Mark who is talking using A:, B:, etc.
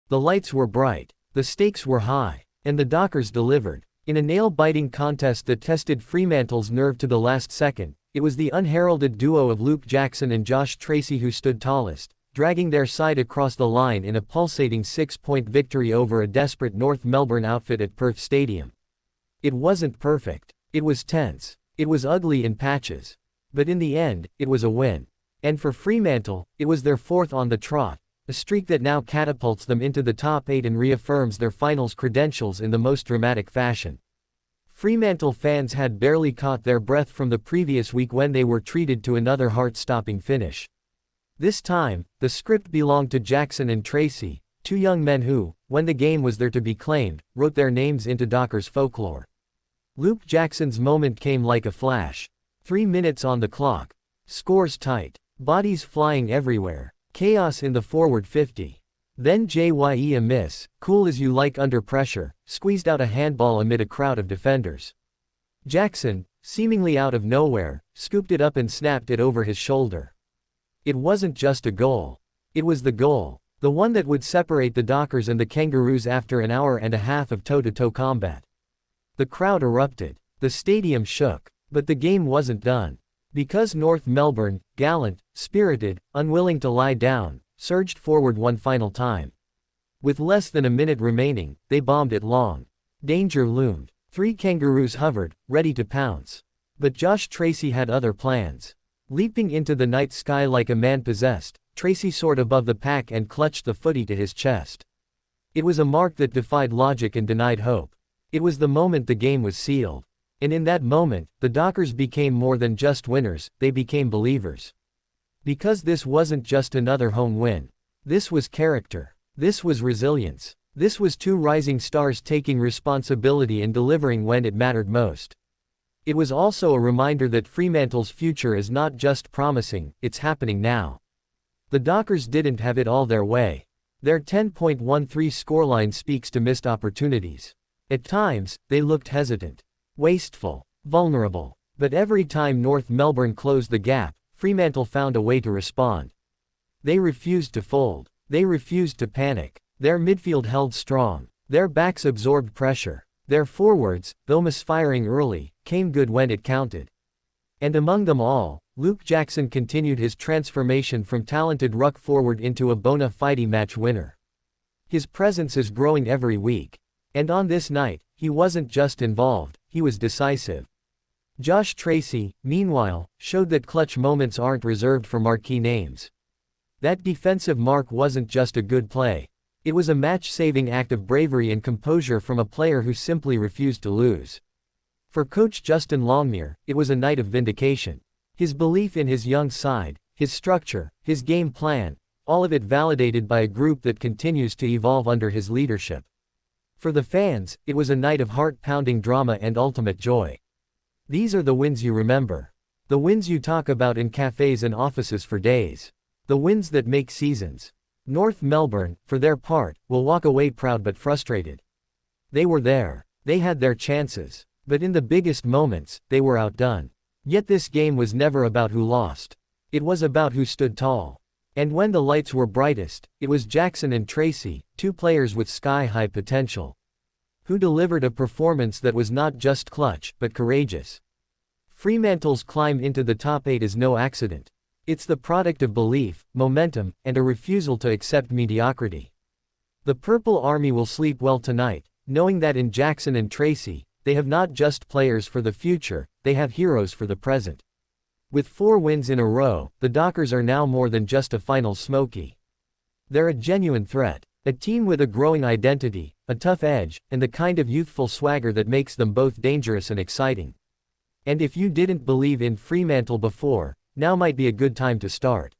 A: The lights were bright, the stakes were high, and the Dockers delivered. In a nail-biting contest that tested Fremantle's nerve to the last second, it was the unheralded duo of Luke Jackson and Josh Tracy who stood tallest, dragging their side across the line in a pulsating 6-point victory over a desperate North Melbourne outfit at Perth Stadium. It wasn't perfect. It was tense. It was ugly in patches. But in the end, it was a win. And for Fremantle, it was their fourth on the trot, a streak that now catapults them into the top 8 and reaffirms their finals credentials in the most dramatic fashion. Fremantle fans had barely caught their breath from the previous week when they were treated to another heart-stopping finish. This time, the script belonged to Jackson and Tracy, two young men who, when the game was there to be claimed, wrote their names into Dockers folklore. Luke Jackson's moment came like a flash. 3 minutes on the clock. Scores tight. Bodies flying everywhere. Chaos in the forward 50. Then JYE a miss, cool as you like under pressure, squeezed out a handball amid a crowd of defenders. Jackson, seemingly out of nowhere, scooped it up and snapped it over his shoulder. It wasn't just a goal. It was the goal. The one that would separate the Dockers and the Kangaroos after an hour and a half of toe-to-toe combat. The crowd erupted. The stadium shook. But the game wasn't done. Because North Melbourne, gallant, spirited, unwilling to lie down, surged forward one final time. With less than a minute remaining, they bombed it long. Danger loomed. 3 Kangaroos hovered, ready to pounce. But Josh Tracy had other plans. Leaping into the night sky like a man possessed, Tracy soared above the pack and clutched the footy to his chest. It was a mark that defied logic and denied hope. It was the moment the game was sealed. And in that moment, the Dockers became more than just winners, they became believers. Because this wasn't just another home win. This was character. This was resilience. This was 2 rising stars taking responsibility and delivering when it mattered most. It was also a reminder that Fremantle's future is not just promising, it's happening now. The Dockers didn't have it all their way. Their 10.13 scoreline speaks to missed opportunities. At times, they looked hesitant. Wasteful, vulnerable. But every time North Melbourne closed the gap, Fremantle found a way to respond. They refused to fold. They refused to panic. Their midfield held strong. Their backs absorbed pressure. Their forwards, though misfiring early, came good when it counted. And among them all, Luke Jackson continued his transformation from talented ruck forward into a bona fide match winner. His presence is growing every week. And on this night, he wasn't just involved, he was decisive. Josh Tracy, meanwhile, showed that clutch moments aren't reserved for marquee names. That defensive mark wasn't just a good play. It was a match-saving act of bravery and composure from a player who simply refused to lose. For coach Justin Longmire, it was a night of vindication. His belief in his young side, his structure, his game plan, all of it validated by a group that continues to evolve under his leadership. For the fans, it was a night of heart-pounding drama and ultimate joy. These are the wins you remember. The wins you talk about in cafes and offices for days. The wins that make seasons. North Melbourne, for their part, will walk away proud but frustrated. They were there. They had their chances. But in the biggest moments, they were outdone. Yet this game was never about who lost. It was about who stood tall. And when the lights were brightest, it was Jackson and Tracy, 2 players with sky-high potential, who delivered a performance that was not just clutch, but courageous. Fremantle's climb into the top 8 is no accident. It's the product of belief, momentum, and a refusal to accept mediocrity. The Purple Army will sleep well tonight, knowing that in Jackson and Tracy, they have not just players for the future, they have heroes for the present. With 4 wins in a row, the Dockers are now more than just a final smoky. They're a genuine threat, a team with a growing identity, a tough edge, and the kind of youthful swagger that makes them both dangerous and exciting. And if you didn't believe in Fremantle before, now might be a good time to start.